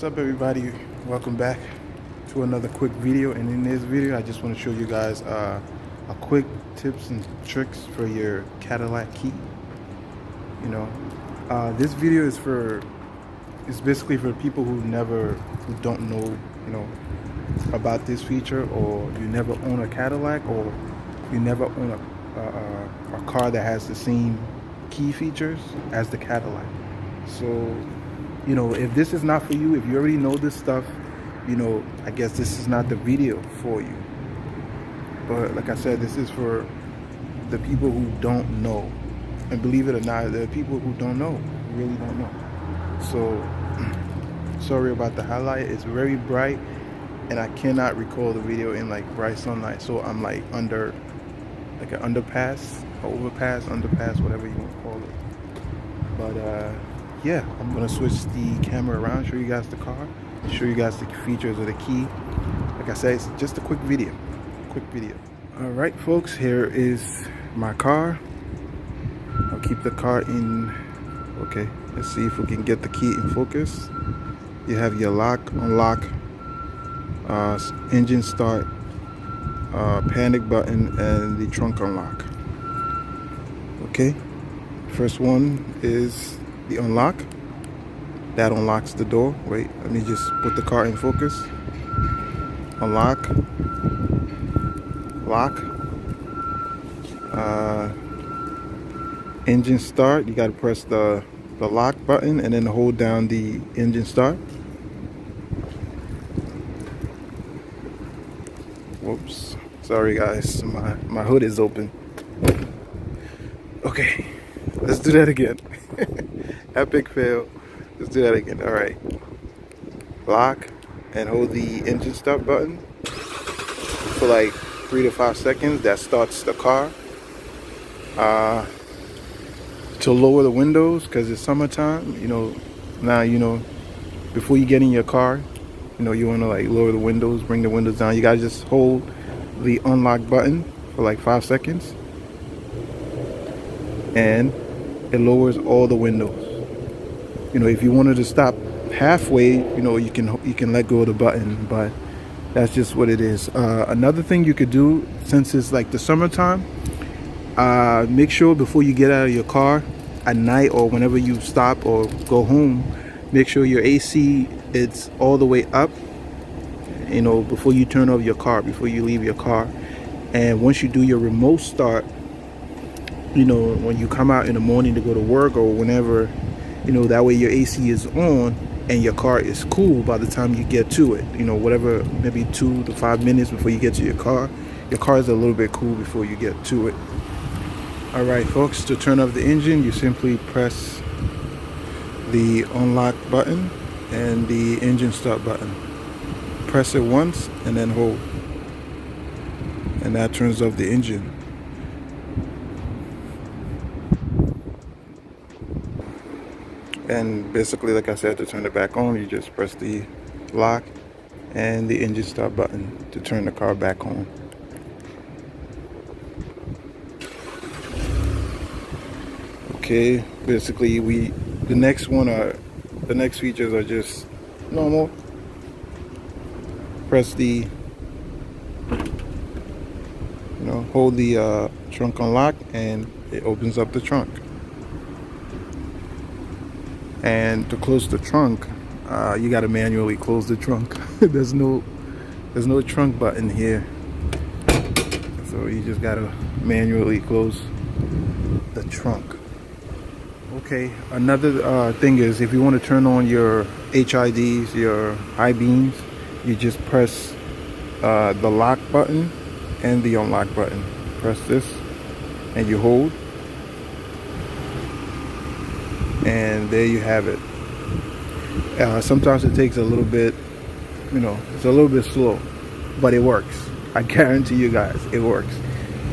up, everybody? Welcome back to another quick video. And in this video I just want to show you guys a quick tips and tricks for your Cadillac key. This video is basically for people who don't know about this feature, or you never own a Cadillac, or you never own a car that has the same key features as the Cadillac. So if this is not for you, if you already know this stuff, I guess this is not the video for you. But like I said, this is for the people who don't know. And believe it or not, there are people who don't know, really don't know. So sorry about the highlight. It's very bright and I cannot record the video in like bright sunlight. So I'm like under like an underpass, overpass, whatever you want to call it. But yeah, I'm gonna switch the camera around, show you guys the car, show you guys the features of the key. Like I said, it's just a quick video. All right, folks, here is my car. I'll keep the car in. Okay, let's see if we can get the key in focus. You have your lock, unlock, engine start, panic button, and the trunk unlock. Okay, first one is the unlock. That unlocks the door. Wait, let me just put the car in focus. Unlock, lock, engine start. You got to press the lock button and then hold down the engine start. Whoops, sorry guys, my hood is open. Okay, let's do that again. Epic fail. Let's do that again. All right, lock and hold the engine start button for like 3 to 5 seconds. That starts the car. To lower the windows, because it's summertime, now before you get in your car, you want to like lower the windows, bring the windows down. You gotta just hold the unlock button for like 5 seconds and it lowers all the windows. If you wanted to stop halfway, you can let go of the button, but that's just what it is. Another thing you could do, since it's like the summertime, make sure before you get out of your car at night or whenever you stop or go home, make sure your AC it's all the way up, before you turn off your car, before you leave your car. And once you do your remote start, when you come out in the morning to go to work or whenever, that way your AC is on and your car is cool by the time you get to it. Whatever, maybe 2 to 5 minutes before you get to your car is a little bit cool before you get to it. All right, folks, to turn off the engine, you simply press the unlock button and the engine start button. Press it once and then hold, and that turns off the engine. And basically, like I said, to turn it back on, you just press the lock and the engine start button to turn the car back on. Okay, basically the next features are just normal. Press the hold the trunk unlock and it opens up the trunk. And to close the trunk, you got to manually close the trunk. there's no trunk button here, so you just got to manually close the trunk. Okay, another thing is, if you want to turn on your HIDs, your high beams, you just press the lock button and the unlock button. Press this and you hold, and there you have it. Sometimes it takes a little bit, it's a little bit slow, but it works. I guarantee you guys, it works.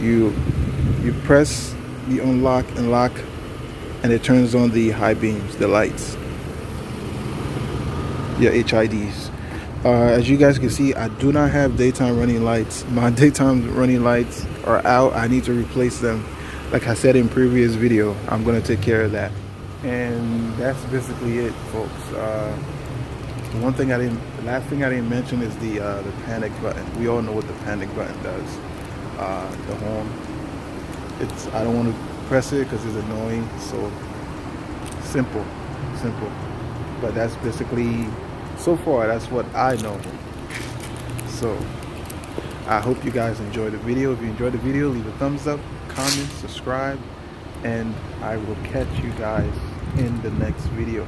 You press the unlock and lock, and it turns on the high beams, the lights, your HIDs. As you guys can see, I do not have daytime running lights. My daytime running lights are out. I need to replace them. Like I said in previous video, I'm gonna take care of that. And that's basically it, folks. The last thing I didn't mention is the panic button. We all know what the panic button does. The horn. I don't want to press it because it's annoying. So simple. But that's basically, so far, that's what I know. So I hope you guys enjoyed the video. If you enjoyed the video, leave a thumbs up, comment, subscribe, and I will catch you guys in the next video.